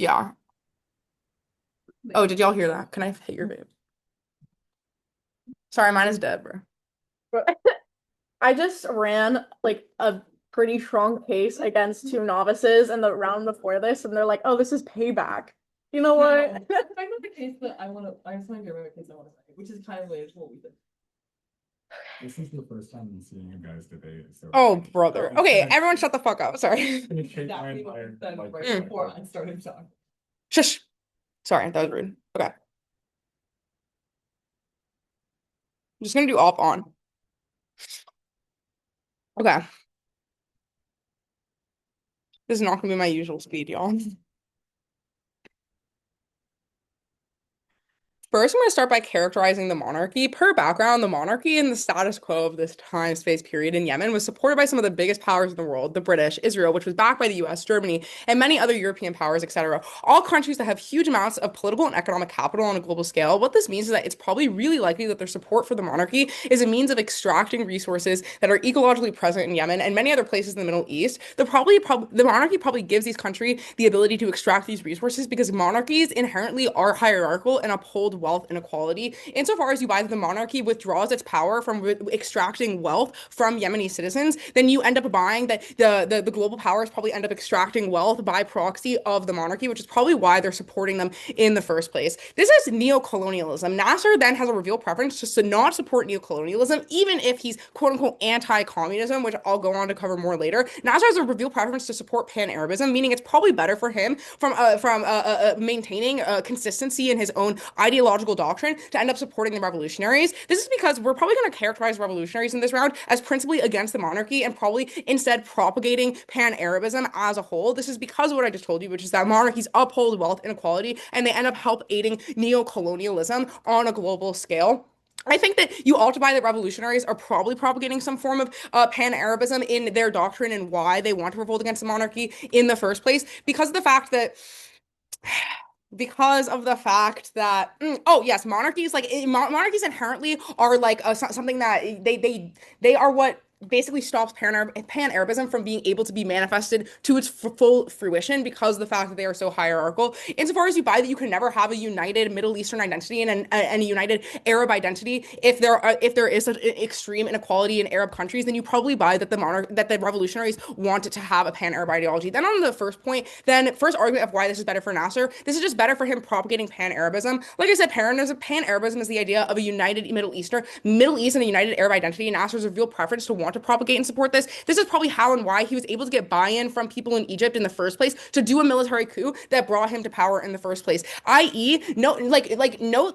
Yeah. Oh, did y'all hear that? Can I hit your vape? Sorry, mine is dead, bro. But I just ran like a pretty strong case against two novices in the round before this, and they're like, "Oh, this is payback." You know what? No, I know the case that I just want to get rid of the case I want to say, which is kind of related to what we did. This is the first time I'm seeing you guys debate, so Oh, brother. it's Okay, gonna everyone shut the fuck up. Sorry. it's gonna shake my Exactly what we entire said like right Mm. before I started talking. Shush. Sorry, that was rude. Okay. I'm just gonna do off on. Okay. This is not gonna be my usual speed, y'all. First, I'm going to start by characterizing the monarchy. Per background, the monarchy and the status quo of this time space period in Yemen was supported by some of the biggest powers in the world, the British, Israel, which was backed by the US, Germany, and many other European powers, etc. All countries that have huge amounts of political and economic capital on a global scale. What this means is that it's probably really likely that their support for the monarchy is a means of extracting resources that are ecologically present in Yemen and many other places in the Middle East. The monarchy probably gives these countries the ability to extract these resources because monarchies inherently are hierarchical and uphold wealth inequality. Insofar as you buy that the monarchy withdraws its power from extracting wealth from Yemeni citizens, then you end up buying that the global powers probably end up extracting wealth by proxy of the monarchy, which is probably why they're supporting them in the first place. This is neo-colonialism. Nasser then has a revealed preference just to not support neo-colonialism, even if he's quote unquote anti-communism, which I'll go on to cover more later. Nasser has a revealed preference to support pan-Arabism, meaning it's probably better for him from maintaining consistency in his own ideological doctrine to end up supporting the revolutionaries. This is because we're probably going to characterize revolutionaries in this round as principally against the monarchy and probably instead propagating pan-Arabism as a whole. This is because of what I just told you, which is that monarchies uphold wealth inequality and they end up help aiding neo-colonialism on a global scale. I think that you also buy that revolutionaries are probably propagating some form of pan-Arabism in their doctrine and why they want to revolt against the monarchy in the first place because of the fact that oh yes, monarchies inherently are like something that they are what basically stops pan-Arabism from being able to be manifested to its full fruition because of the fact that they are so hierarchical. Insofar as you buy that you can never have a united Middle Eastern identity and a united Arab identity if there is such extreme inequality in Arab countries, then you probably buy that the revolutionaries want to have a pan-Arab ideology. Then on the first point, then first argument of why this is better for Nasser, this is just better for him propagating pan-Arabism. Like I said, pan-Arabism is the idea of a united Middle East and a united Arab identity. And Nasser's real preference to want to propagate and support this. This is probably how and why he was able to get buy-in from people in Egypt in the first place to do a military coup that brought him to power in the first place. I.e., note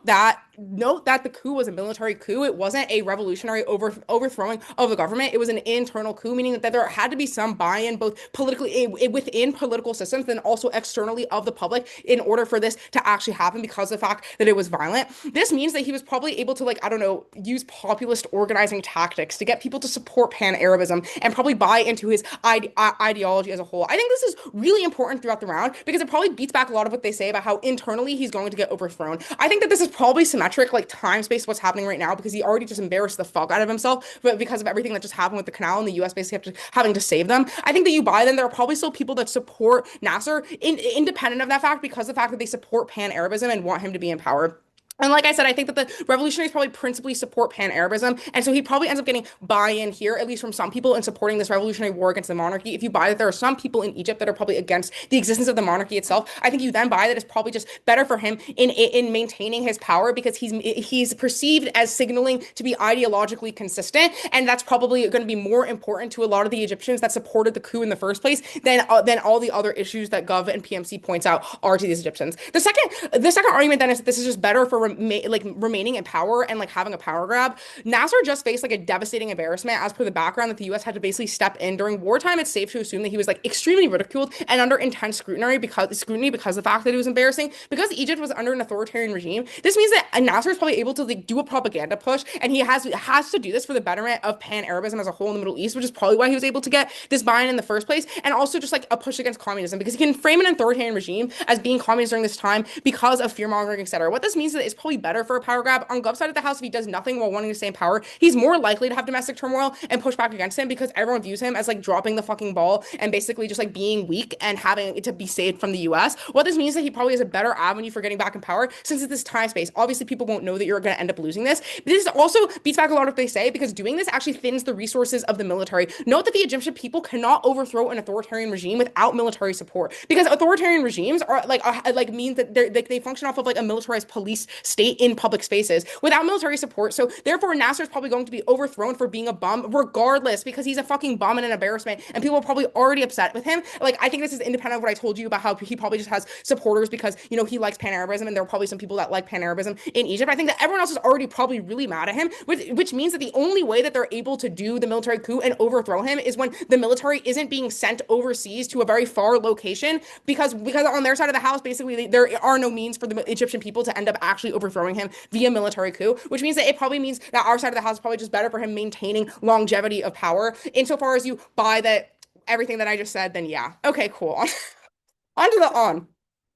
that the coup was a military coup. It wasn't a revolutionary overthrowing of the government. It was an internal coup, meaning that there had to be some buy-in both politically within political systems, then also externally of the public in order for this to actually happen because of the fact that it was violent. This means that he was probably able to, like, I don't know, use populist organizing tactics to get people to support pan-Arabism and probably buy into his ideology as a whole. I think this is really important throughout the round because it probably beats back a lot of what they say about how internally he's going to get overthrown. I think that this is probably symmetric, like time space, what's happening right now because he already just embarrassed the fuck out of himself, but because of everything that just happened with the canal and the US basically having to save them. I think that you buy them. There are probably still people that support Nasser independent of that fact because of the fact that they support pan-Arabism and want him to be in power. And like I said, I think that the revolutionaries probably principally support pan-Arabism. And so he probably ends up getting buy-in here, at least from some people, in supporting this revolutionary war against the monarchy. If you buy that there are some people in Egypt that are probably against the existence of the monarchy itself, I think you then buy that it's probably just better for him in maintaining his power because he's perceived as signaling to be ideologically consistent. And that's probably going to be more important to a lot of the Egyptians that supported the coup in the first place than all the other issues that Gov and PMC points out are to these Egyptians. The second argument then is that this is just better for remaining in power and like having a power grab. Nasser just faced like a devastating embarrassment as per the background that the US had to basically step in during wartime. It's safe to assume that he was like extremely ridiculed and under intense scrutiny because of the fact that it was embarrassing. Because Egypt was under an authoritarian regime, this means that Nasser is probably able to like do a propaganda push and he has to do this for the betterment of pan-Arabism as a whole in the Middle East, which is probably why he was able to get this buy-in in the first place, and also just like a push against communism because he can frame an authoritarian regime as being communist during this time because of fear mongering, etc. What this means is probably better for a power grab. On Gov's side of the house, if he does nothing while wanting to stay in power, he's more likely to have domestic turmoil and push back against him because everyone views him as like dropping the fucking ball and basically just like being weak and having it to be saved from the US. What this means is that he probably has a better avenue for getting back in power since it's this time space. Obviously, people won't know that you're going to end up losing this. But this also beats back a lot of what they say because doing this actually thins the resources of the military. Note that the Egyptian people cannot overthrow an authoritarian regime without military support because authoritarian regimes are means that they function off of like a militarized police state in public spaces without military support. So therefore, Nasser is probably going to be overthrown for being a bum, regardless, because he's a fucking bum and an embarrassment, and people are probably already upset with him. Like I think this is independent of what I told you about how he probably just has supporters because he likes Pan-Arabism, and there are probably some people that like Pan-Arabism in Egypt. I think that everyone else is already probably really mad at him, which means that the only way that they're able to do the military coup and overthrow him is when the military isn't being sent overseas to a very far location because on their side of the house, basically there are no means for the Egyptian people to end up actually overthrowing him via military coup, which means that it probably means that our side of the house is probably just better for him maintaining longevity of power. Insofar as you buy that everything that I just said, then yeah. Okay, cool. On to the on.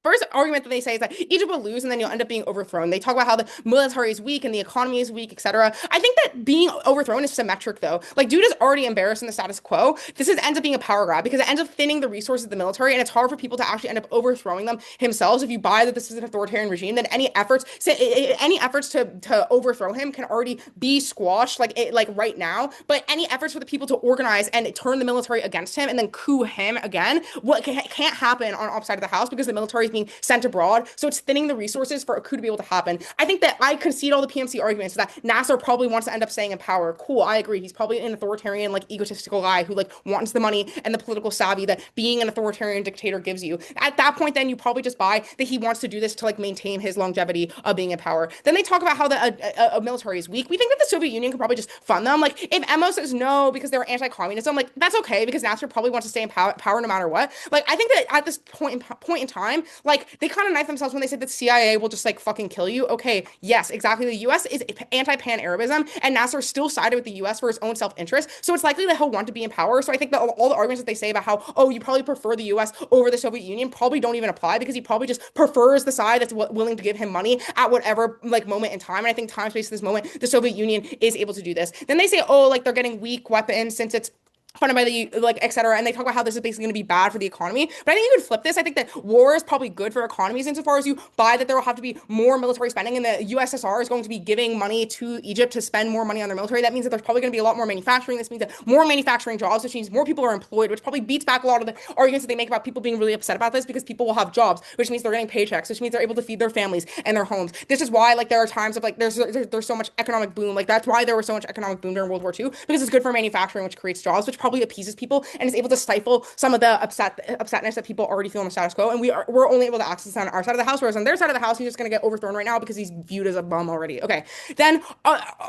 First argument that they say is that Egypt will lose and then you'll end up being overthrown. They talk about how the military is weak and the economy is weak, etc. I think that being overthrown is symmetric though. Like, dude is already embarrassed in the status quo. Ends up being a power grab because it ends up thinning the resources of the military, and it's hard for people to actually end up overthrowing them themselves. If you buy that this is an authoritarian regime, then any efforts to overthrow him can already be squashed like right now. But any efforts for the people to organize and turn the military against him and then coup him again, what can't happen on opposite side of the house because the military being sent abroad. So it's thinning the resources for a coup to be able to happen. I think that I concede all the PMC arguments that Nasser probably wants to end up staying in power. Cool, I agree. He's probably an authoritarian, like egotistical guy who like wants the money and the political savvy that being an authoritarian dictator gives you. At that point, then you probably just buy that he wants to do this to like maintain his longevity of being in power. Then they talk about how the military is weak. We think that the Soviet Union could probably just fund them. Like if Emo says no because they're anti-communism, like that's okay because Nasser probably wants to stay in power no matter what. Like I think that at this point in time, like they kind of knife themselves when they say that CIA will just like fucking kill you. Okay, yes, exactly. The US is anti-pan-Arabism, and Nasser still sided with the US for his own self-interest. So it's likely that he'll want to be in power. So I think that all the arguments that they say about how, oh, you probably prefer the US over the Soviet Union probably don't even apply because he probably just prefers the side that's willing to give him money at whatever like moment in time. And I think time space at this moment, the Soviet Union is able to do this. Then they say, oh, like they're getting weak weapons since it's funded by the like etc. And they talk about how this is basically going to be bad for the economy. But I think you could flip this. I think that war is probably good for economies insofar as you buy that there will have to be more military spending, and the USSR is going to be giving money to Egypt to spend more money on their military. That means that there's probably going to be a lot more manufacturing. This means that more manufacturing jobs, which means more people are employed, which probably beats back a lot of the arguments that they make about people being really upset about this because people will have jobs, which means they're getting paychecks, which means they're able to feed their families and their homes. This is why like there are times of like there's so much economic boom. Like that's why there was so much economic boom during World War II because it's good for manufacturing, which creates jobs, which probably appeases people and is able to stifle some of the upsetness that people already feel in the status quo. And we're only able to access this on our side of the house, whereas on their side of the house, he's just going to get overthrown right now because he's viewed as a bum already. Okay. Then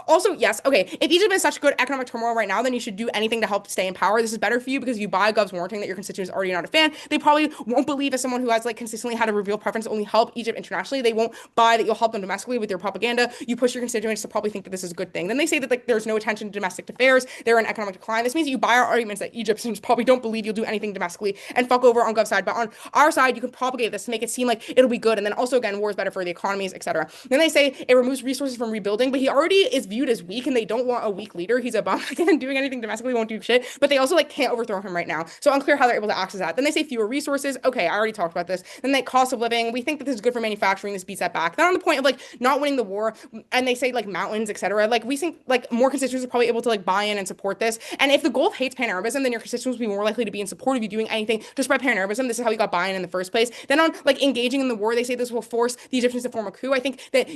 also, yes. Okay. If Egypt is such good economic turmoil right now, then you should do anything to help stay in power. This is better for you because if you buy Gov's warranting that your constituents are already not a fan, they probably won't believe as someone who has like consistently had a reveal preference to only help Egypt internationally. They won't buy that you'll help them domestically with your propaganda. You push your constituents to probably think that this is a good thing. Then they say that like there's no attention to domestic affairs. They're in economic decline. This means that you buy our arguments that Egyptians probably don't believe you'll do anything domestically and fuck over on Gov's side. But on our side, you can propagate this to make it seem like it'll be good. And then also, again, war is better for the economies, etc. Then they say it removes resources from rebuilding, but he already is viewed as weak and they don't want a weak leader. He's a bum. Again, doing anything domestically won't do shit, but they also like can't overthrow him right now. So unclear how they're able to access that. Then they say fewer resources. Okay, I already talked about this. Then they cost of living. We think that this is good for manufacturing. This beats that back. Then on the point of like not winning the war, and they say like mountains, etc. Like we think like more constituents are probably able to like buy in and support this. And if the Gulf hates Pan-Arabism, then your constituents will be more likely to be in support of you doing anything to spread Pan-Arabism. This is how you got buy-in the first place. Then on like engaging in the war, they say this will force the Egyptians to form a coup. I think that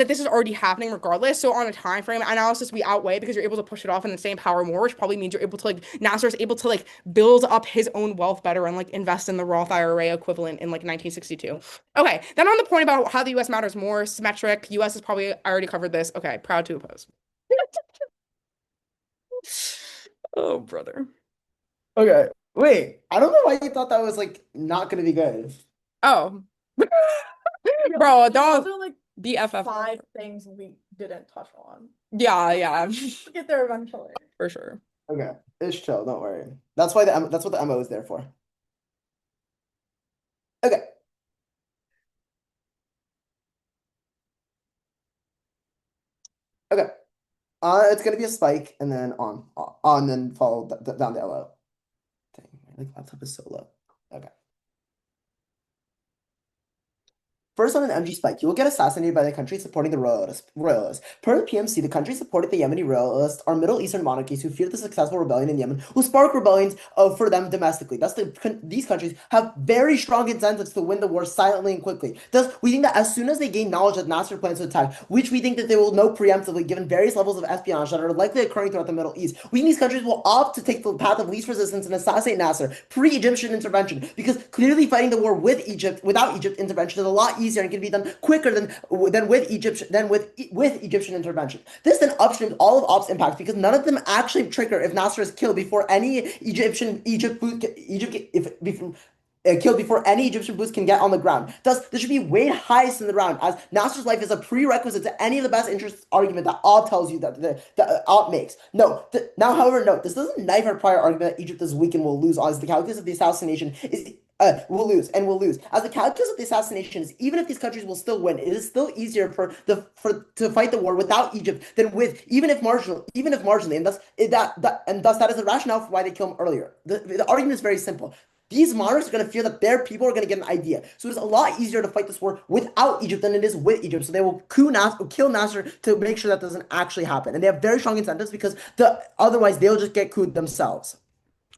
this is already happening regardless. So on a time frame analysis, we outweigh because you're able to push it off in the same power more, which probably means you're able to like Nasser is able to like build up his own wealth better and like invest in the Roth IRA equivalent in like 1962. Okay, then on the point about how the US matters more, symmetric, US is probably I already covered this. Okay, proud to oppose. Oh, brother. Okay. Wait, I don't know why you thought that was like not gonna be good. Oh. Bro, There's don't also like BFF. 5 things we didn't touch on. Yeah, We'll get there eventually. for sure. Okay, it's chill, don't worry. That's what the MO is there for. Okay. Okay. It's gonna be a spike and then on, then follow down the LO. Dang, my like laptop is so low. Okay. First, on an MG spike, you will get assassinated by the country supporting the royalists. Per the PMC, the countries supporting the Yemeni royalists are Middle Eastern monarchies who fear the successful rebellion in Yemen, who spark rebellions for them domestically. Thus, these countries have very strong incentives to win the war silently and quickly. Thus, we think that as soon as they gain knowledge that Nasser plans to attack, which we think that they will know preemptively given various levels of espionage that are likely occurring throughout the Middle East, we think these countries will opt to take the path of least resistance and assassinate Nasser pre-Egyptian intervention, because clearly fighting the war with Egypt without Egypt intervention is a lot easier and can be done quicker than with Egyptian intervention. This then upstreams all of ops impact because none of them actually trigger if Nasser is killed before any killed before any Egyptian boots can get on the ground. Thus, this should be weighed highest in the round, as Nasser's life is a prerequisite to any of the best interest argument that Ob tells you that Ob makes. Now, however, note this doesn't knife our prior argument that Egypt is weak and will lose, as the calculus of the assassination is will lose. As the calculus of the assassination is, even if these countries will still win, it is still easier to fight the war without Egypt than with even if marginally, and thus that is the rationale for why they kill him earlier. The argument is very simple. These monarchs are going to fear that their people are going to get an idea. So it's a lot easier to fight this war without Egypt than it is with Egypt. So they will kill Nasser to make sure that doesn't actually happen. And they have very strong incentives because otherwise they'll just get couped themselves.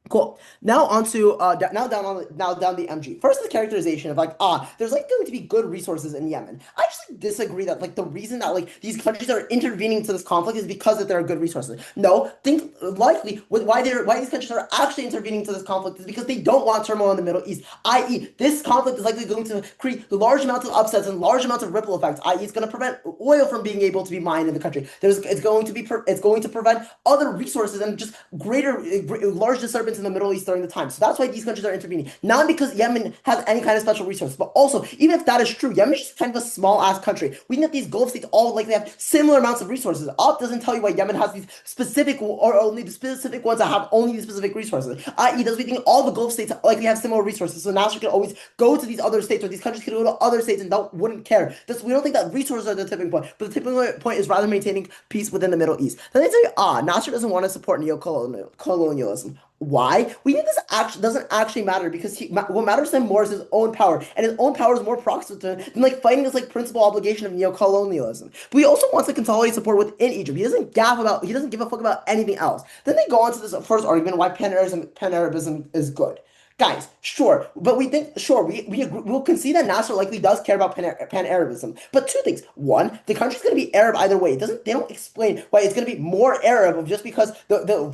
Cool. Now on to now down the MG. First, the characterization of like there's like going to be good resources in Yemen. I actually disagree that like the reason that like these countries are intervening to this conflict is because that there are good resources. No, think likely with why these countries are actually intervening to this conflict is because they don't want turmoil in the Middle East. I.e., this conflict is likely going to create large amounts of upsets and large amounts of ripple effects. I.e., it's going to prevent oil from being able to be mined in the country. It's going to prevent other resources and just large disturbance in the Middle East during the time. So that's why these countries are intervening. Not because Yemen has any kind of special resource, but also, even if that is true, Yemen is just kind of a small ass country. We think that these Gulf states all likely have similar amounts of resources. Op doesn't tell you why Yemen has these specific or only the specific ones that have only the specific resources. I.e., does we think all the Gulf states likely have similar resources. So Nasser can always go to these other states, or these countries can go to other states and wouldn't care. We don't think that resources are the tipping point, but the tipping point is rather maintaining peace within the Middle East. Then they tell you, Nasser doesn't want to support neo-colonialism. Why? We think this actually doesn't actually matter because what matters to him more is his own power, and his own power is more proximate to him than like fighting this like principal obligation of neo-colonialism. But he also wants to consolidate support within Egypt. He doesn't give a fuck about anything else. Then they go on to this first argument why pan-Arabism is good. Guys, sure, but we think sure we'll concede that Nasser likely does care about pan-Arabism. But two things: one, the country's going to be Arab either way. They don't explain why it's going to be more Arab just because the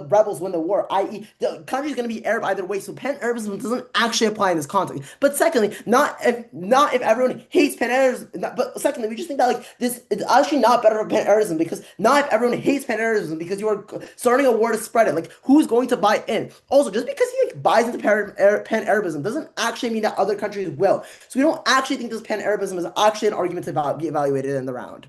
rebels win the war. I.e., the country's going to be Arab either way. So pan-Arabism doesn't actually apply in this context. But secondly, not if everyone hates pan-Arabism. But secondly, we just think that like this it's actually not better for pan-Arabism because not if everyone hates pan-Arabism because you are starting a war to spread it. Like who's going to buy in? Also, just because he like buys into pan-Arabism doesn't actually mean that other countries will. So we don't actually think this pan-Arabism is actually an argument to be evaluated in the round.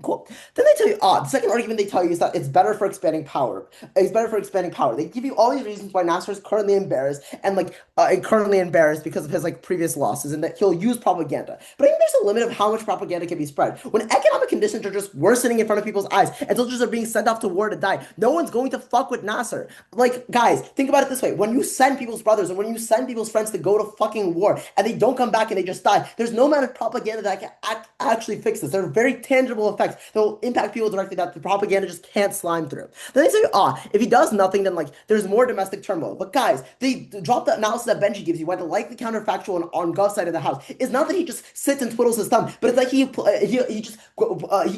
Cool. Then they tell you, the second argument they tell you is that it's better for expanding power. It's better for expanding power. They give you all these reasons why Nasser is currently embarrassed because of his like previous losses and that he'll use propaganda. But I think there's a limit of how much propaganda can be spread. When economic conditions are just worsening in front of people's eyes and soldiers are being sent off to war to die, no one's going to fuck with Nasser. Like, guys, think about it this way. When you send people's brothers and when you send people's friends to go to fucking war and they don't come back and they just die, there's no amount of propaganda that can actually fix this. There are very tangible effects that will impact people directly that the propaganda just can't slime through. Then they say, if he does nothing, then like there's more domestic turmoil. But guys, they drop the analysis that Benji gives you, why the likely counterfactual on Gov's side of the house is not that he just sits and twiddles his thumb, but it's like he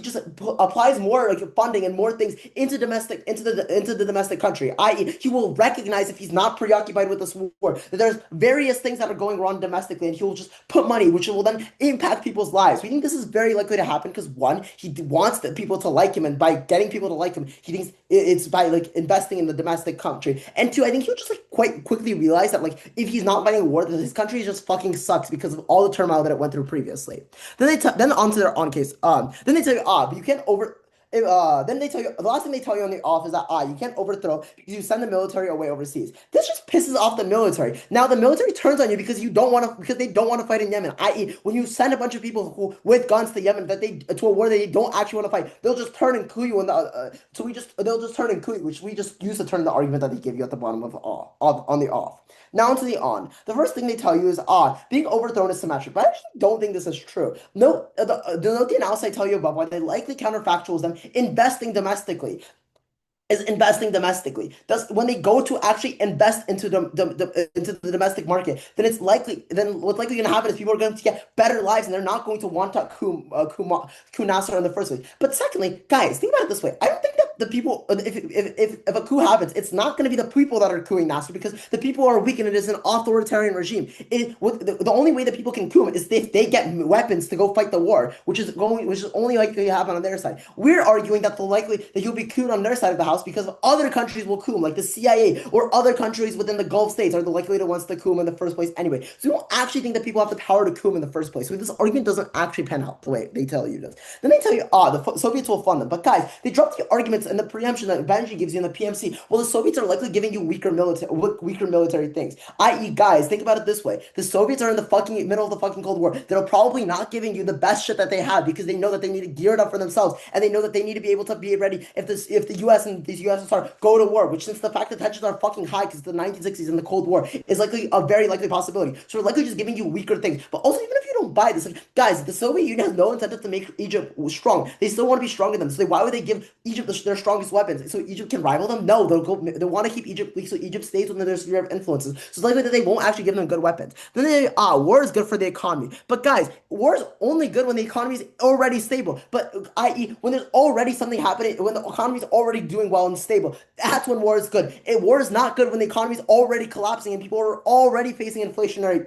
just applies more like funding and more things into the domestic country. I.e., he will recognize if he's not preoccupied with this war that there's various things that are going wrong domestically, and he will just put money, which will then impact people's lives. We think this is very likely to happen because one, he wants the people to like him, and by getting people to like him, he thinks it's by like investing in the domestic country. And two, I think he'll just like quite quickly realize that like if he's not fighting a war, that his country just fucking sucks because of all the turmoil that it went through previously. Then onto their on case. Then they tell you, but you can't then they tell you the last thing they tell you on the off is that you can't overthrow because you send the military away overseas. This just pisses off the military. Now the military turns on you because you don't want to because they don't want to fight in Yemen. I.e., when you send a bunch of people who with guns to Yemen that they to a war they don't actually want to fight, they'll just turn and coup you. They'll just turn and coup you, which we just use to turn the argument that they give you at the bottom of on the off. Now into the on. The first thing they tell you is being overthrown is symmetric, but I actually don't think this is true. No, the analysis I tell you above why they likely counterfactual is them investing domestically is investing domestically. Thus, when they go to actually invest into into the domestic market, then what's likely going to happen is people are going to get better lives, and they're not going to want to coup Nasser in the first place. But secondly, guys, think about it this way: I don't think that the people, if a coup happens, it's not going to be the people that are coupping Nasser because the people are weak and it is an authoritarian regime. The only way that people can coup him is if they get weapons to go fight the war, which is only likely to happen on their side. We're arguing that the likely that he'll be couped on their side of the house because other countries will coup him, like the CIA or other countries within the Gulf states are the likely ones to coup him in the first place anyway. So we don't actually think that people have the power to coup him in the first place. So this argument doesn't actually pan out the way they tell you it does. Then they tell you, the Soviets will fund them. But guys, they drop the arguments and the preemption that Benji gives you in the PMC. Well, the Soviets are likely giving you weaker military things. I.e., guys, think about it this way: the Soviets are in the fucking middle of the fucking Cold War. They're probably not giving you the best shit that they have because they know that they need to gear it up for themselves and they know that they need to be able to be ready if the U.S. and these USSR go to war. Which, since the fact that tensions are fucking high because the 1960s and the Cold War is likely a very likely possibility. So they're likely just giving you weaker things. But also, even if you don't buy this, like, guys, the Soviet Union has no incentive to make Egypt strong. They still want to be stronger than them. So why would they give Egypt their strongest weapons? So Egypt can rival them? No, they want to keep Egypt weak so Egypt stays within their sphere of influences. So it's likely that they won't actually give them good weapons. Then they war is good for the economy. But guys, war is only good when the economy is already stable. But i.e., when there's already something happening, when the economy is already doing well and stable, that's when war is good. War is not good when the economy is already collapsing and people are already facing inflationary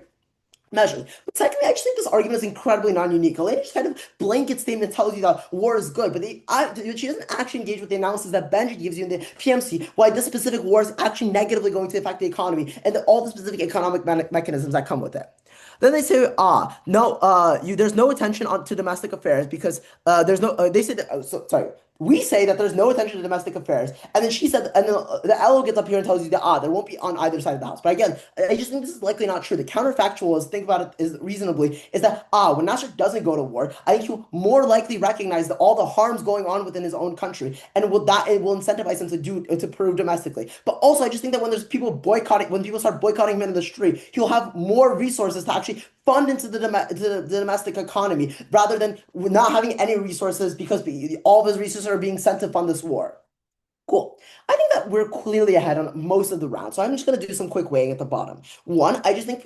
measures. But secondly, I just think this argument is incredibly non-unique. Elena just kind of blanket statement tells you that war is good, but she doesn't actually engage with the analysis that Benji gives you in the PMC, why this specific war is actually negatively going to affect the economy and all the specific economic mechanisms that come with it. Then they say, no, there's no attention to domestic affairs because there's no. They said, sorry. We say that there's no attention to domestic affairs, and then she said, and then the LO gets up here and tells you that there won't be on either side of the house. But again, I just think this is likely not true. The counterfactual is think about it is reasonably is that when Nasser doesn't go to war, I think he'll more likely recognize that all the harms going on within his own country, and it will incentivize him to prove domestically. But also, I just think that when there's people boycotting, when people start boycotting him in the street, he'll have more resources to actually fund into the domestic economy rather than not having any resources because all of his resources are being sent to fund this war. Cool. I think that we're clearly ahead on most of the rounds, so I'm just gonna do some quick weighing at the bottom. One, I just think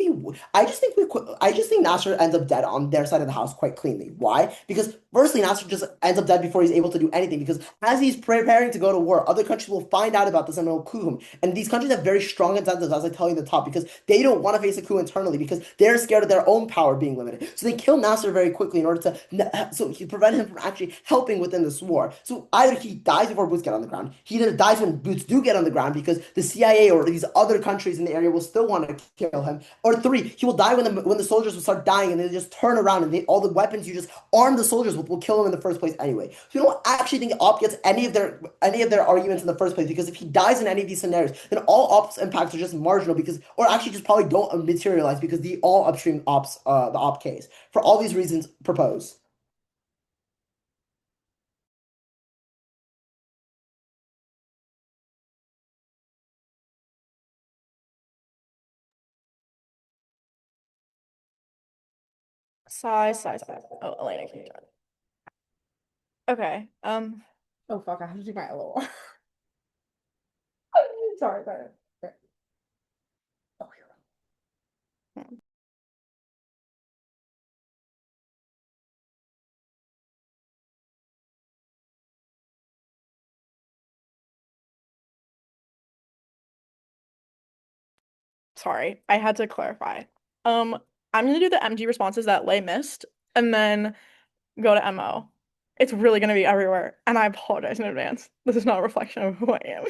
Nasser ends up dead on their side of the house quite cleanly. Why? Because firstly, Nasser just ends up dead before he's able to do anything. Because as he's preparing to go to war, other countries will find out about this and will coup him. And these countries have very strong incentives, as I tell you at the top, because they don't want to face a coup internally because they're scared of their own power being limited. So they kill Nasser very quickly in order to prevent him from actually helping within this war. So either he dies before boots get on the ground, he either dies when boots do get on the ground because the CIA or these other countries in the area will still want to kill him, or three, he will die when the soldiers will start dying and they just turn around and all the weapons you just arm the soldiers with will kill him in the first place anyway. So you don't actually think Op gets any of their arguments in the first place because if he dies in any of these scenarios, then all Op's impacts are just marginal or actually just probably don't materialize because the all upstream Ops the Op case. For all these reasons, propose. Sigh. Oh, Elena, can you do it? Okay. Oh fuck, I have to do my LO. Sorry. Oh, Sorry, I had to clarify. I'm gonna do the MG responses that Lay missed, and then go to MO. It's really gonna be everywhere, and I apologize in advance. This is not a reflection of who I am.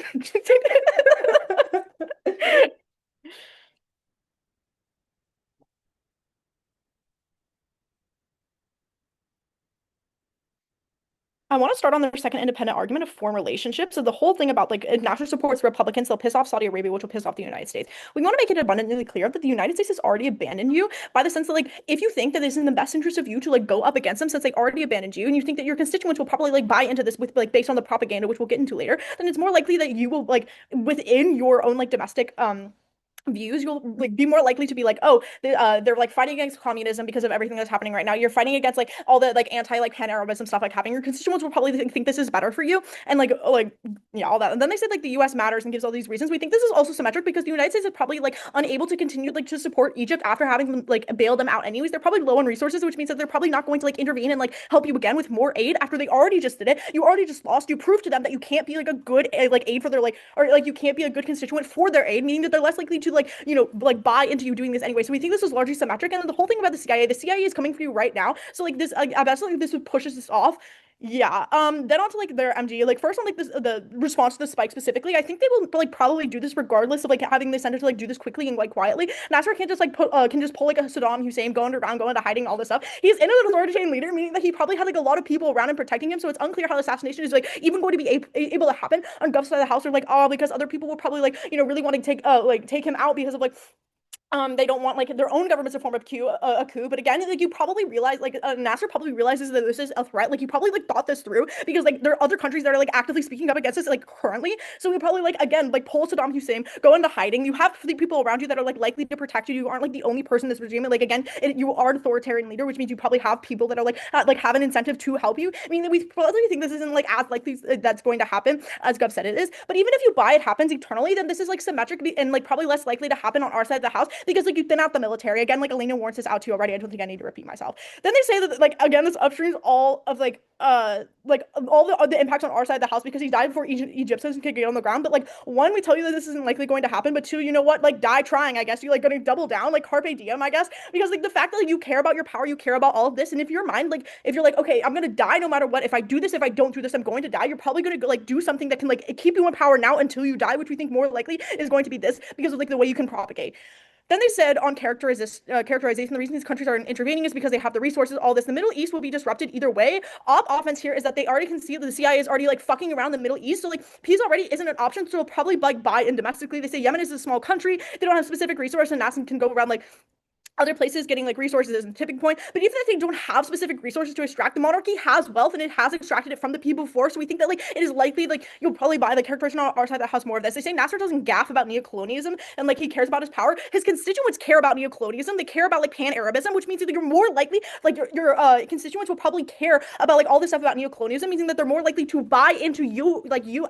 I want to start on their second independent argument of foreign relationships. So the whole thing about like if Nasser supports Republicans, they'll piss off Saudi Arabia, which will piss off the United States. We want to make it abundantly clear that the United States has already abandoned you by the sense that like if you think that it's in the best interest of you to like go up against them since they already abandoned you, and you think that your constituents will probably like buy into this with like based on the propaganda, which we'll get into later, then it's more likely that you will like within your own like domestic views, you'll like be more likely to be like, oh, they're like fighting against communism because of everything that's happening right now. You're fighting against like all the like anti like pan-Arabism stuff like happening. Your constituents will probably think this is better for you, and like yeah, all that. And then they said like the U.S. matters and gives all these reasons. We think this is also symmetric because the United States is probably like unable to continue like to support Egypt after having them like bail them out anyways. They're probably low on resources, which means that they're probably not going to like intervene and like help you again with more aid after they already just did it. You already just lost. You proved to them that you can't be like a good like aid for their like or like you can't be a good constituent for their aid, meaning that they're less likely to like like buy into you doing this anyway. So we think this is largely symmetric. And then the whole thing about the CIA is coming for you right now. So like this, I absolutely this pushes this off. Yeah. Then onto like their MG. Like first on like this the response to the spike specifically. I think they will like probably do this regardless of like having the center to like do this quickly and like quietly. Nasser can't just like can just pull like a Saddam Hussein, go underground, go into hiding, all this stuff. He's in an authoritarian leader, meaning that he probably had like a lot of people around him protecting him. So it's unclear how the assassination is like even going to be able to happen on Gov's side of the house, or like because other people will probably like really want to take him out because of like they don't want like their own government's a form of a coup. But again, like you probably realize, like Nasser probably realizes that this is a threat. Like you probably like thought this through because like there are other countries that are like actively speaking up against this like currently. So we probably like again like pull Saddam Hussein, go into hiding. You have the people around you that are like likely to protect you. You aren't like the only person in this regime. And, like again, you are an authoritarian leader, which means you probably have people that are like have an incentive to help you. I mean, we probably think this isn't like as likely that's going to happen as Gov said it is. But even if you buy it happens eternally, then this is like symmetric and like probably less likely to happen on our side of the house because like you thin out the military. Again, like Elena warns this out to you already. I don't think I need to repeat myself. Then they say that like again, this upstreams all of like all the impacts on our side of the house because he died before Egyptians could get on the ground. But like one, we tell you that this isn't likely going to happen. But two, you know what? Like die trying. I guess you like gonna double down, like carpe diem. I guess because like the fact that like you care about your power, you care about all of this, and if your mind like if you're like okay, I'm gonna die no matter what. If I do this, if I don't do this, I'm going to die. You're probably gonna go, like do something that can like keep you in power now until you die, which we think more likely is going to be this because of like the way you can propagate. Then they said on characterization, the reason these countries are intervening is because they have the resources, all this. The Middle East will be disrupted either way. Offense here is that they already can see that the CIA is already like fucking around the Middle East. So like peace already isn't an option. So they'll probably like buy in domestically. They say Yemen is a small country. They don't have specific resources and NASA can go around like other places getting like resources is a tipping point. But even if they don't have specific resources to extract, the monarchy has wealth and it has extracted it from the people before. So we think that like it is likely like you'll probably buy the characterization on our side that has more of this. They say Nasser doesn't gaff about neocolonialism and like he cares about his power. His constituents care about neocolonialism. They care about like pan-Arabism, which means that you're more likely like your constituents will probably care about like all this stuff about neocolonialism, meaning that they're more likely to buy into you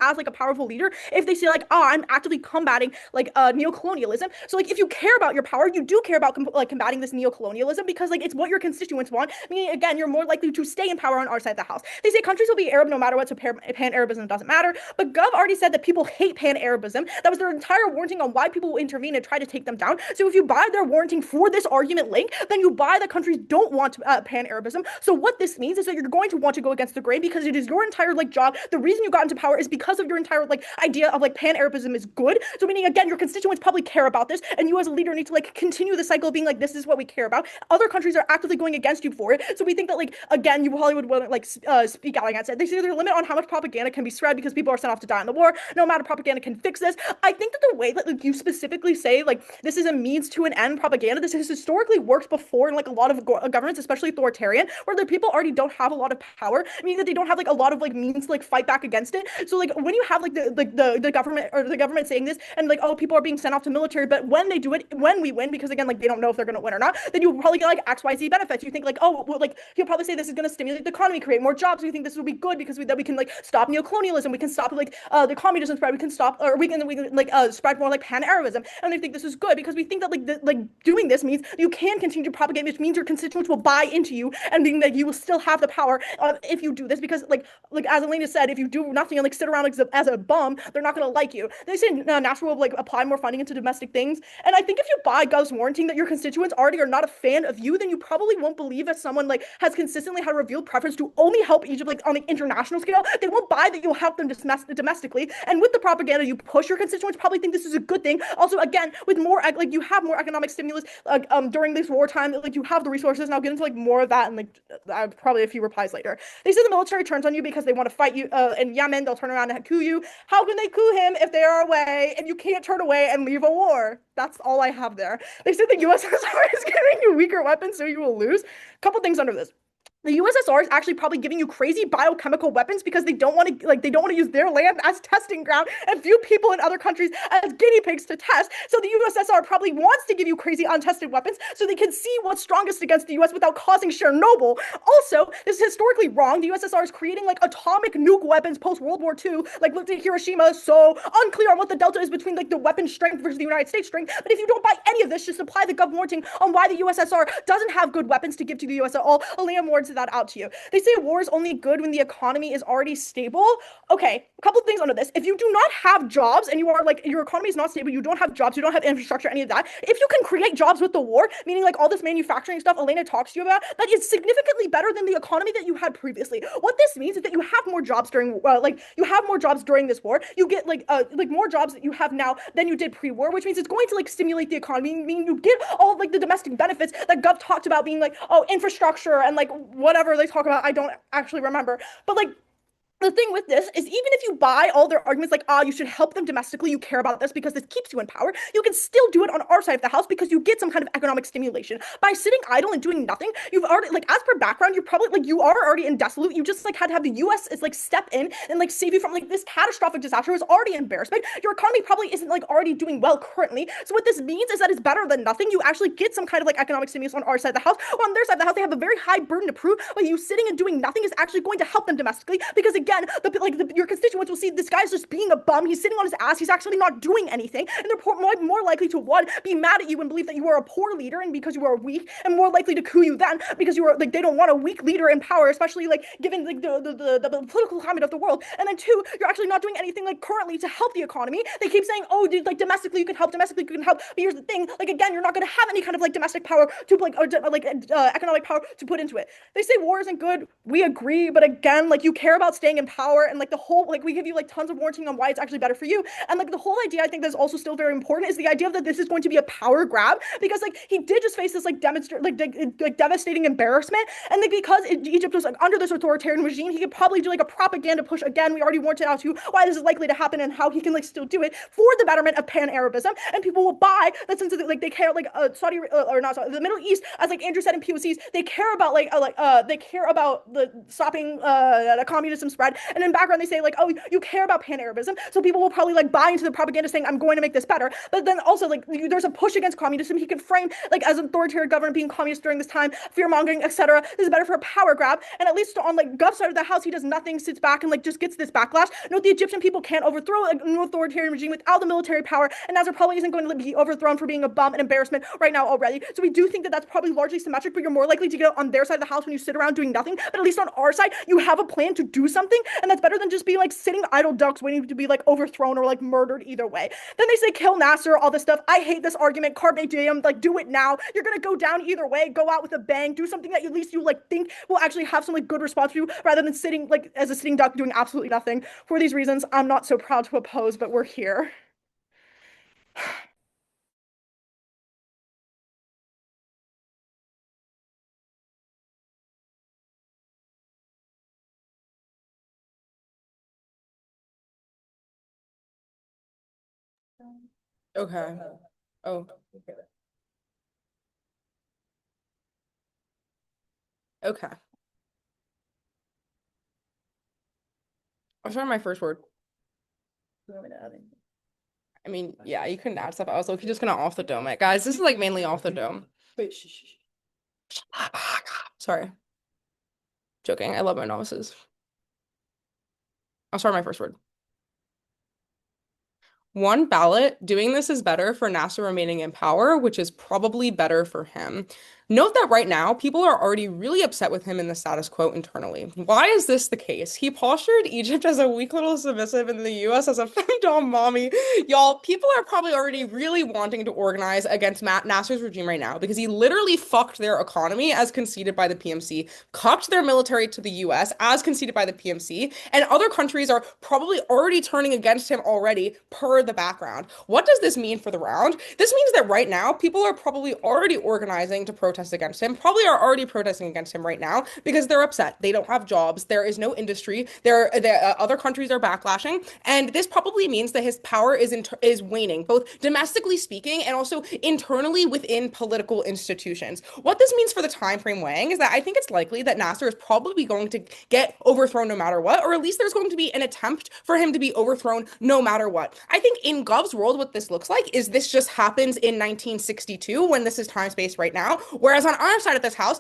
as like a powerful leader if they say like I'm actively combating like neocolonialism. So like if you care about your power, you do care about like combating this neocolonialism because like it's what your constituents want. Meaning again, you're more likely to stay in power on our side of the house. They say countries will be Arab no matter what, so pan-Arabism doesn't matter. But Gov already said that people hate pan-Arabism. That was their entire warranting on why people will intervene and try to take them down. So if you buy their warranting for this argument link, then you buy that countries don't want pan-Arabism. So what this means is that you're going to want to go against the grain because it is your entire like job. The reason you got into power is because of your entire like idea of like pan-Arabism is good. So meaning again, your constituents probably care about this, and you as a leader need to like continue the cycle of being like this is what we care about. Other countries are actively going against you for it. So we think that like again, you probably would want to like speak out against it. They say there's a limit on how much propaganda can be spread because people are sent off to die in the war. No amount of propaganda can fix this. I think that the way that like you specifically say like this is a means to an end propaganda, this has historically worked before in like a lot of governments, especially authoritarian, where the people already don't have a lot of power, meaning that they don't have like a lot of like means to like fight back against it. So like when you have like the government or the government saying this and like oh people are being sent off to military, but when they do it, when we win, because again like they don't know if they're going to win or not, then you probably get like XYZ benefits. You think like oh well, like he'll probably say this is going to stimulate the economy, create more jobs. We think this will be good because we can like stop neocolonialism, we can stop like the communism spread, we can stop or we can like spread more like pan-Arabism, and they think this is good because we think that like doing this means you can continue to propagate, which means your constituents will buy into you and being that you will still have the power if you do this because like as Elena said, if you do nothing and like sit around as a bum, they're not going to like you. They say Nasser will like apply more funding into domestic things, and I think if you buy Gov's warranting that your constituents constituents already are not a fan of you, then you probably won't believe that someone like has consistently had a revealed preference to only help Egypt like on the international scale. They won't buy that you'll help them domestically. And with the propaganda you push, your constituents probably think this is a good thing. Also, again, with more like you have more economic stimulus during this wartime, like you have the resources. And I'll get into like more of that and like probably a few replies later. They say the military turns on you because they want to fight you in Yemen. They'll turn around and coup you. How can they coup him if they are away and you can't turn away and leave a war? That's all I have there. They said the USSR is giving you weaker weapons, so you will lose. A couple things under this. The USSR is actually probably giving you crazy biochemical weapons because they don't want to use their land as testing ground and view people in other countries as guinea pigs to test. So the USSR probably wants to give you crazy untested weapons so they can see what's strongest against the US without causing Chernobyl. Also, this is historically wrong. The USSR is creating like atomic nuke weapons post World War II. Like look at Hiroshima. So unclear on what the delta is between like the weapon strength versus the United States strength. But if you don't buy any of this, just apply the Gov warning on why the USSR doesn't have good weapons to give to the US at all. Liam warns that out to you. They say war is only good when the economy is already stable. Okay, a couple of things under this. If you do not have jobs and you are like your economy is not stable, you don't have jobs, you don't have infrastructure, any of that. If you can create jobs with the war, meaning like all this manufacturing stuff Elena talks to you about, that is significantly better than the economy that you had previously. What this means is that you have more jobs during this war. You get like more jobs that you have now than you did pre-war, which means it's going to like stimulate the economy, meaning you get all of like the domestic benefits that Gov talked about being like, oh, infrastructure and like whatever they talk about. I don't actually remember. But like the thing with this is even if you buy all their arguments like, you should help them domestically, you care about this because this keeps you in power, you can still do it on our side of the house because you get some kind of economic stimulation. By sitting idle and doing nothing, you've already, like, as per background, you're probably, like, you are already in desolate. You just, like, had to have the US is, like, step in and, like, save you from, like, this catastrophic disaster. It was already embarrassment. Your economy probably isn't, like, already doing well currently. So what this means is that it's better than nothing. You actually get some kind of, like, economic stimulus on our side of the house. Or on their side of the house, they have a very high burden to prove, but you sitting and doing nothing is actually going to help them domestically because, again, your constituents will see this guy's just being a bum. He's sitting on his ass. He's actually not doing anything. And they're more likely to, one, be mad at you and believe that you are a poor leader and because you are weak, and more likely to coup you then because you are, like, they don't want a weak leader in power, especially, like, given, like, the political climate of the world. And then two, you're actually not doing anything, like, currently to help the economy. They keep saying, oh, dude, like, domestically you can help, domestically you can help. But here's the thing, like, again, you're not going to have any kind of, like, domestic power to, like, or, economic power to put into it. They say war isn't good. We agree. But again, like, you care about staying in power, and, like, the whole, like, we give you, like, tons of warning on why it's actually better for you. And, like, the whole idea I think that's also still very important is the idea that this is going to be a power grab because, like, he did just face this, like, devastating embarrassment. And, like, because Egypt was, like, under this authoritarian regime, he could probably do, like, a propaganda push. Again, we already warned out to you why this is likely to happen and how he can, like, still do it for the betterment of pan-Arabism. And people will buy that since, like, they care, like, Saudi, or not Saudi, the Middle East, as, like, Andrew said in POCs, they care about, they care about the stopping the communism spread. And in background, they say, like, oh, you care about pan-Arabism, so people will probably, like, buy into the propaganda saying, I'm going to make this better. But then also, like, there's a push against communism. He could frame, like, as an authoritarian government being communist during this time, fear-mongering, etc. This is better for a power grab. And at least on, like, Gov's side of the house, he does nothing, sits back, and, like, just gets this backlash. Note the Egyptian people can't overthrow a new authoritarian regime without the military power, and Nasser probably isn't going to be overthrown for being a bum and embarrassment right now already. So we do think that that's probably largely symmetric, but you're more likely to get on their side of the house when you sit around doing nothing. But at least on our side, you have a plan to do something, and that's better than just being, like, sitting idle ducks waiting to be, like, overthrown or, like, murdered either way. Then they say kill Nasser, all this stuff. I hate this argument. Carpe diem, like, do it now. You're gonna go down either way. Go out with a bang. Do something that at least you, like, think will actually have some, like, good response for you rather than sitting, like, as a sitting duck doing absolutely nothing. For these reasons, I'm not so proud to oppose, but we're here. Okay. Oh, okay. I'll start my first word. I mean, yeah, you couldn't add stuff. I was just gonna off the dome it. Guys, this is like mainly off the dome. Wait, shh. Sorry. Joking. I love my novices. I'll start my first word. One ballot, doing this is better for Nasser remaining in power, which is probably better for him. Note that right now, people are already really upset with him in the status quo internally. Why is this the case? He postured Egypt as a weak little submissive and the US as a femdom mommy. Y'all, people are probably already really wanting to organize against Matt Nasser's regime right now because he literally fucked their economy as conceded by the PMC, cucked their military to the US as conceded by the PMC, and other countries are probably already turning against him already per the background. What does this mean for the round? This means that right now, people are probably already organizing to protest against him, probably are already protesting against him right now because they're upset. They don't have jobs. There is no industry. Other countries are backlashing, and this probably means that his power is waning, both domestically speaking and also internally within political institutions. What this means for the time frame weighing is that I think it's likely that Nasser is probably going to get overthrown no matter what, or at least there's going to be an attempt for him to be overthrown no matter what. I think in Gov's world, what this looks like is this just happens in 1962 when this is time space right now. Whereas on our side of this house,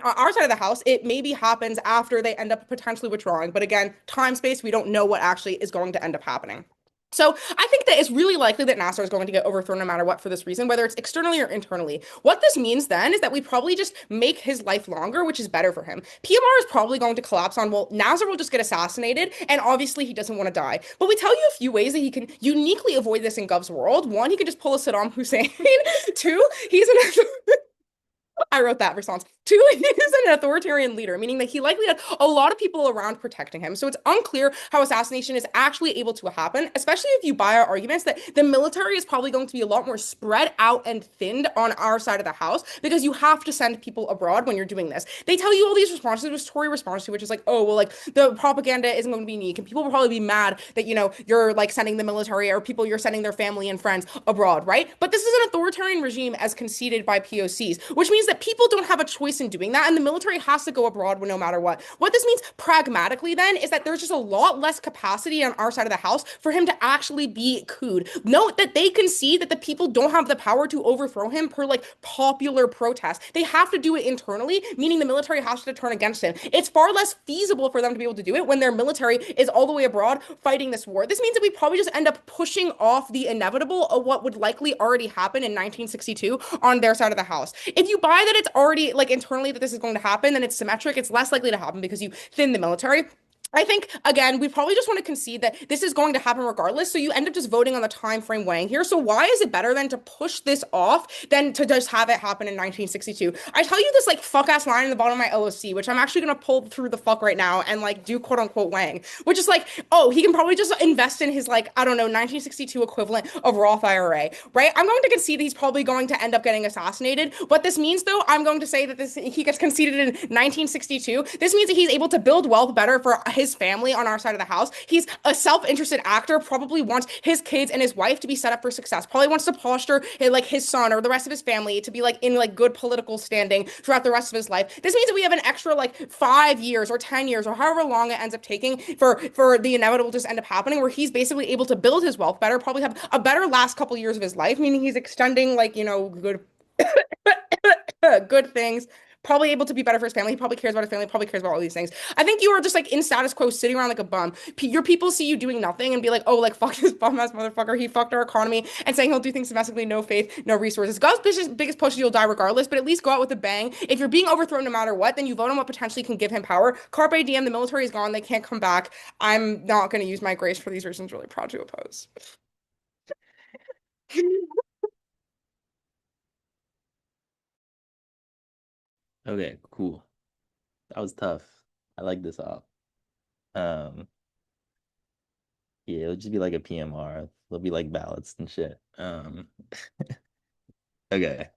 our side of the house, it maybe happens after they end up potentially withdrawing. But again, time space, we don't know what actually is going to end up happening. So I think that it's really likely that Nasser is going to get overthrown no matter what for this reason, whether it's externally or internally. What this means then is that we probably just make his life longer, which is better for him. PMR is probably going to collapse on, well, Nasser will just get assassinated, and obviously he doesn't want to die. But we tell you a few ways that he can uniquely avoid this in Gov's world. One, he could just pull a Saddam Hussein. Two, he's an I wrote that response. Two, he is an authoritarian leader, meaning that he likely had a lot of people around protecting him. So it's unclear how assassination is actually able to happen, especially if you buy our arguments that the military is probably going to be a lot more spread out and thinned on our side of the house because you have to send people abroad when you're doing this. They tell you all these responses, which Tory responds to, which is like, oh, well, like the propaganda isn't going to be unique. And people will probably be mad that, you're like sending the military or people you're sending their family and friends abroad, right? But this is an authoritarian regime as conceded by POCs, which means that people don't have a choice in doing that, and the military has to go abroad no matter what. What this means pragmatically then is that there's just a lot less capacity on our side of the house for him to actually be cooed. Note that they concede that the people don't have the power to overthrow him per like popular protest. They have to do it internally, meaning the military has to turn against him. It's far less feasible for them to be able to do it when their military is all the way abroad fighting this war. This means that we probably just end up pushing off the inevitable of what would likely already happen in 1962 on their side of the house. If you buy that it's already like internally that this is going to happen, then it's symmetric. It's less likely to happen because you thin the military. I think, again, we probably just want to concede that this is going to happen regardless. So you end up just voting on the time frame weighing here. So why is it better than to push this off than to just have it happen in 1962? I tell you this like fuck ass line in the bottom of my LOC, which I'm actually going to pull through the fuck right now and like do quote unquote weighing, which is like, oh, he can probably just invest in his like, I don't know, 1962 equivalent of Roth IRA, right? I'm going to concede that he's probably going to end up getting assassinated. What this means though, I'm going to say that he gets conceded in 1962. This means that he's able to build wealth better for his family on our side of the house. He's a self-interested actor, probably wants his kids and his wife to be set up for success, probably wants to posture like his son or the rest of his family to be like in like good political standing throughout the rest of his life. This means that we have an extra like 5 years or 10 years or however long it ends up taking for the inevitable to just end up happening, where he's basically able to build his wealth better, probably have a better last couple years of his life, meaning he's extending like, good good things, probably able to be better for his family. He probably cares about his family, probably cares about all these things. I think you are just like in status quo sitting around like a bum. Your people see you doing nothing and be like, oh, like fuck this bum ass motherfucker. He fucked our economy, and saying he'll do things domestically, no faith, no resources. God's biggest push is you'll die regardless, but at least go out with a bang. If you're being overthrown no matter what, then you vote on what potentially can give him power. Carpe diem, the military is gone. They can't come back. I'm not going to use my grace for these reasons. Really proud to oppose. Okay, cool. That was tough. I like this op. Um, yeah, it'll just be like a PMR. There'll be like ballots and shit. Okay.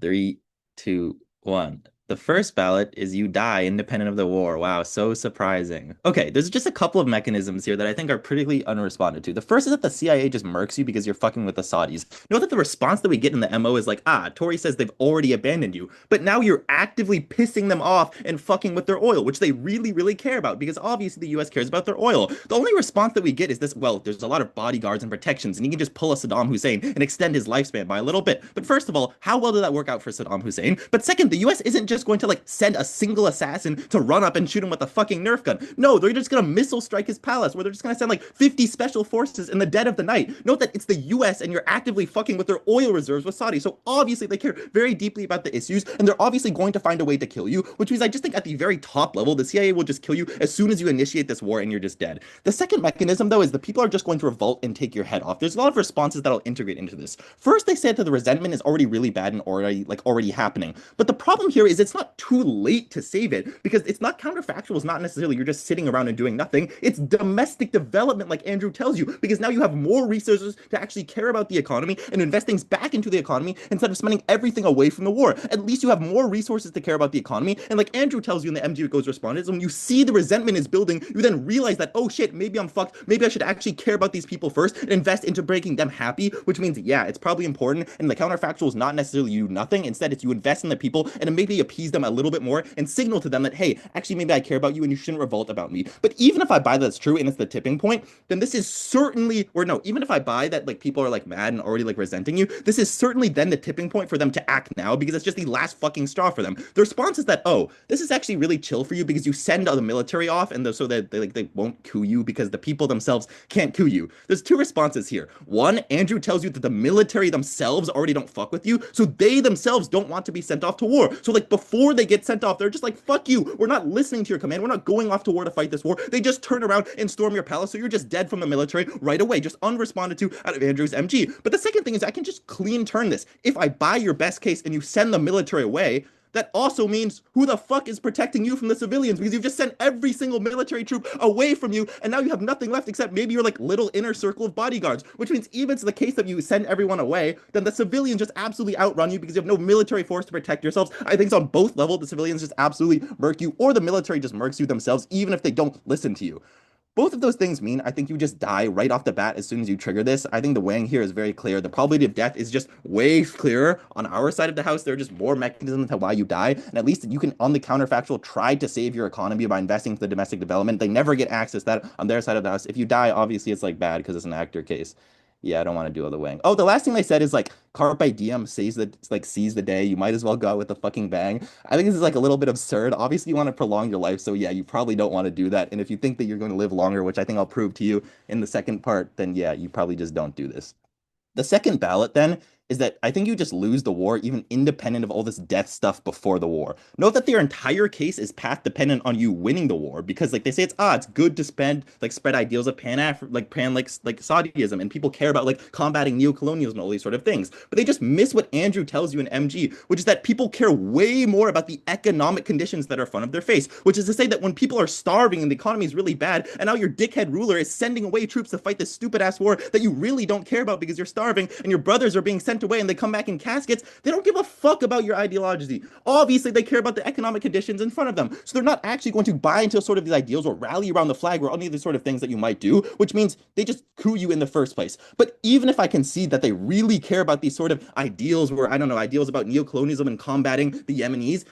3, 2, 1. The first ballot is you die independent of the war. Wow, so surprising. Okay, there's just a couple of mechanisms here that I think are pretty unresponded to. The first is that the CIA just murks you because you're fucking with the Saudis. Note that the response that we get in the MO is like, Tory says they've already abandoned you, but now you're actively pissing them off and fucking with their oil, which they really, really care about because obviously the US cares about their oil. The only response that we get is this, well, there's a lot of bodyguards and protections, and you can just pull a Saddam Hussein and extend his lifespan by a little bit. But first of all, how well did that work out for Saddam Hussein? But second, the US isn't just just going to like send a single assassin to run up and shoot him with a fucking Nerf gun. No, they're just gonna missile strike his palace, where they're just gonna send like 50 special forces in the dead of the night. Note that it's the US and you're actively fucking with their oil reserves with Saudi. So obviously they care very deeply about the issues, and they're obviously going to find a way to kill you, which means I just think at the very top level, the CIA will just kill you as soon as you initiate this war and you're just dead. The second mechanism, though, is the people are just going to revolt and take your head off. There's a lot of responses that'll integrate into this. First, they said that the resentment is already really bad and already happening. But the problem here is it's not too late to save it, because it's not counterfactual. It's not necessarily you're just sitting around and doing nothing. It's domestic development, like Andrew tells you, because now you have more resources to actually care about the economy and invest things back into the economy instead of spending everything away from the war. At least you have more resources to care about the economy. And like Andrew tells you in the MG Goes Respondents, when you see the resentment is building, you then realize that, oh shit, maybe I'm fucked. Maybe I should actually care about these people first and invest into making them happy, which means, yeah, it's probably important. And the counterfactual is not necessarily you do nothing. Instead, it's you invest in the people and maybe appease them a little bit more and signal to them that, hey, actually, maybe I care about you and you shouldn't revolt about me. But even if I buy that's true and it's the tipping point, then this is certainly, or no, even if I buy that like people are like mad and already like resenting you, this is certainly then the tipping point for them to act now, because it's just the last fucking straw for them. The response is that, oh, this is actually really chill for you because you send the military off, and so that they won't coup you because the people themselves can't coup you. There's two responses here. One, Andrew tells you that the military themselves already don't fuck with you, so they themselves don't want to be sent off to war. So like before they get sent off, they're just like, fuck you, we're not listening to your command, we're not going off to war to fight this war. They just turn around and storm your palace, so you're just dead from the military right away, just unresponded to out of Andrew's MG. But the second thing is I can just clean turn this. If I buy your best case and you send the military away, that also means who the fuck is protecting you from the civilians, because you've just sent every single military troop away from you, and now you have nothing left except maybe your like little inner circle of bodyguards, which means even to the case that you send everyone away, then the civilians just absolutely outrun you because you have no military force to protect yourselves. I think it's on both levels. The civilians just absolutely murk you, or the military just murks you themselves, even if they don't listen to you. Both of those things mean I think you just die right off the bat as soon as you trigger this. I think the weighing here is very clear. The probability of death is just way clearer on our side of the house. There are just more mechanisms to why you die. And at least you can, on the counterfactual, try to save your economy by investing into the domestic development. They never get access to that on their side of the house. If you die, obviously it's like bad because it's an actor case. Yeah, I don't want to do all the weighing. Oh, the last thing they said is like carpe diem seize the day. You might as well go out with a fucking bang. I think this is like a little bit absurd. Obviously, you want to prolong your life, so yeah, you probably don't want to do that. And if you think that you're going to live longer, which I think I'll prove to you in the second part, then yeah, you probably just don't do this. The second ballot then is that I think you just lose the war, even independent of all this death stuff before the war. Note that their entire case is path dependent on you winning the war, because like they say it's good to spread ideals of pan like Saudiism, and people care about like combating neocolonialism and all these sort of things. But they just miss what Andrew tells you in MG, which is that people care way more about the economic conditions that are in front of their face, which is to say that when people are starving and the economy is really bad, and now your dickhead ruler is sending away troops to fight this stupid ass war that you really don't care about because you're starving, and your brothers are being sent away and they come back in caskets, they don't give a fuck about your ideology. Obviously, they care about the economic conditions in front of them. So they're not actually going to buy into sort of these ideals or rally around the flag or any of these sort of things that you might do, which means they just coup you in the first place. But even if I can see that they really care about these sort of ideals where, I don't know, ideals about neocolonialism and combating the Yemenis,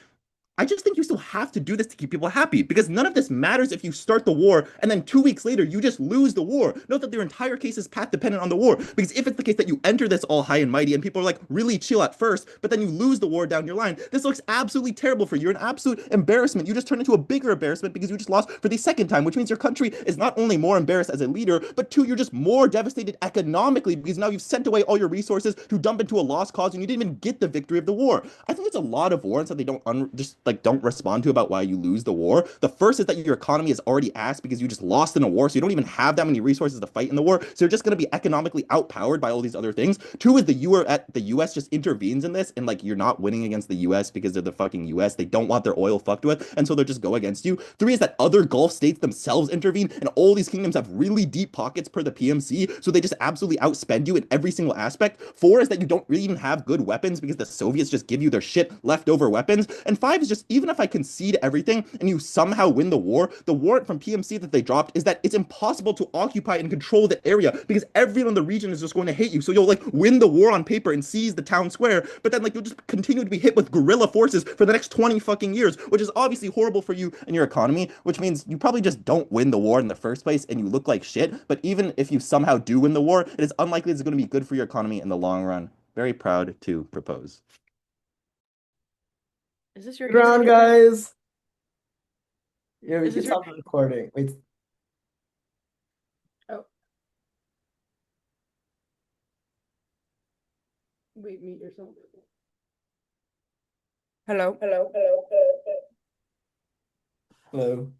I just think you still have to do this to keep people happy, because none of this matters if you start the war and then 2 weeks later you just lose the war. Note that their entire case is path dependent on the war, because if it's the case that you enter this all high and mighty and people are like really chill at first, but then you lose the war down your line, this looks absolutely terrible for you. You're an absolute embarrassment. You just turn into a bigger embarrassment because you just lost for the second time, which means your country is not only more embarrassed as a leader, but two, you're just more devastated economically because now you've sent away all your resources to dump into a lost cause and you didn't even get the victory of the war. I think it's a lot of warrants that they don't respond to about why you lose the war. The first is that your economy is already ass because you just lost in a war, so you don't even have that many resources to fight in the war. So you're just going to be economically outpowered by all these other things. Two is the US just intervenes in this, and like you're not winning against the US because they're the fucking US. They don't want their oil fucked with, and so they'll just go against you. Three is that other Gulf states themselves intervene, and all these kingdoms have really deep pockets per the PMC, so they just absolutely outspend you in every single aspect. Four is that you don't really even have good weapons because the Soviets just give you their shit leftover weapons. And five is just, even if I concede everything and you somehow win the warrant from PMC that they dropped is that it's impossible to occupy and control the area because everyone in the region is just going to hate you. So you'll like win the war on paper and seize the town square, but then like you'll just continue to be hit with guerrilla forces for the next 20 fucking years, which is obviously horrible for you and your economy, which means you probably just don't win the war in the first place and you look like shit. But even if you somehow do win the war, it is unlikely it's going to be good for your economy in the long run. Very proud to propose. Is this your Ground, guys. Yeah, we Is can this your stop the recording. Wait. Wait, mute yourself. Hello. Hello.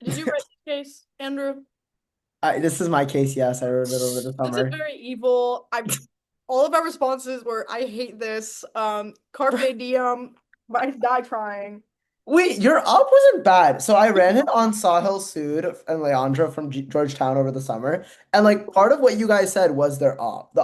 Did you write this case, Andrew? This is my case. Yes, I wrote it over the This is summer. very evil. All of our responses were, I hate this. Carpe diem. I die trying. Wait, your op wasn't bad. So I ran it on Sahil Sood and Leandra from Georgetown over the summer, and like part of what you guys said was their op. The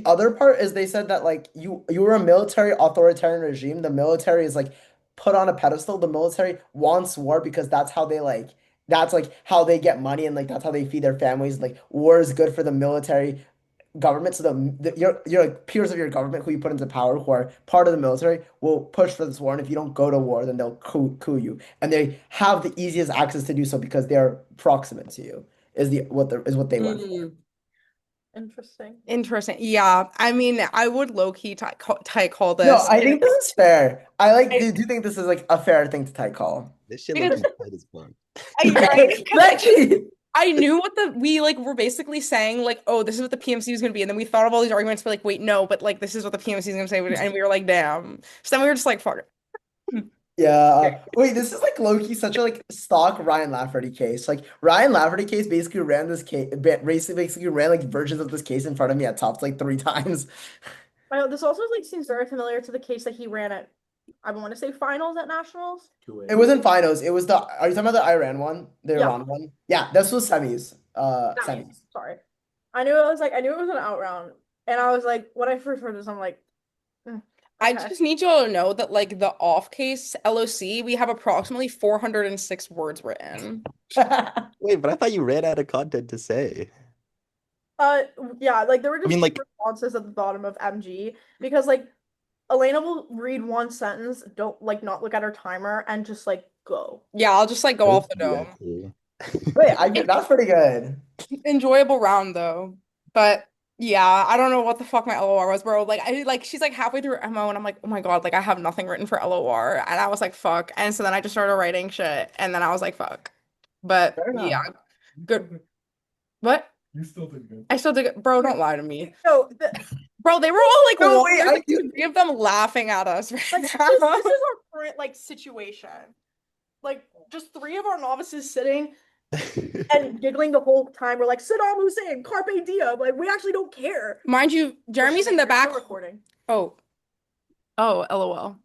other part is they said that like you were a military authoritarian regime. The military is like put on a pedestal. The military wants war because that's like how they get money and like that's how they feed their families. Like war is good for the military government. So your like peers of your government who you put into power who are part of the military will push for this war. And if you don't go to war, then they'll coup you. And they have the easiest access to do so because they're proximate to you. Is what they went for. Mm, Interesting. interesting. Yeah, I mean, I would low key tight call No, this I think this is fair. I like do think this is like a fair thing to tight call. This shit Because- looks tight as fuck. right? Becky! I knew what we like were basically saying, like, oh, this is what the PMC was gonna be, and then we thought of all these arguments, but like, wait, no, but like this is what the PMC is gonna say, and we were like, damn. So then we were just like, fuck it. Yeah. Wait, this is like low-key such a like stock Ryan Lafferty case. Like Ryan Lafferty case basically ran this case basically ran like versions of this case in front of me at Tufts like 3 times. I know this also like seems very familiar to the case that he ran at, I want to say finals at nationals. It wasn't finals. It was are you talking about the Iran one? The Yeah. Iran one? Yeah, this was semis. Semis. Sorry. I knew it was an out round. And I was like, when I first heard this, I'm like, I okay. just need you all to know that like the off case LOC, we have approximately 406 words written. Wait, but I thought you ran out of content to say. Yeah, like there were just mean, like- responses at the bottom of MG because like Elena will read one sentence, don't like not look at her timer, and just like go. Yeah, I'll just like go off the Yeah, dome. cool. Wait, that's pretty good. Enjoyable round though. But yeah, I don't know what the fuck my LOR was, bro. Like she's like halfway through MO and I'm like, oh my God, like I have nothing written for LOR. And I was like, fuck. And so then I just started writing shit and then I was like, fuck. But Fair enough. yeah, good. What? You still did good. I still did it. Bro, don't lie to me. So Bro, they were all like, No, wait, wait, I do- 3 of them laughing at us right like now. this is our current like situation. Like just 3 of our novices sitting and giggling the whole time. We're like, Saddam Hussein, Carpe Diem. Like we actually don't care. Mind you, Jeremy's in the back. Recording. Oh. Oh, LOL.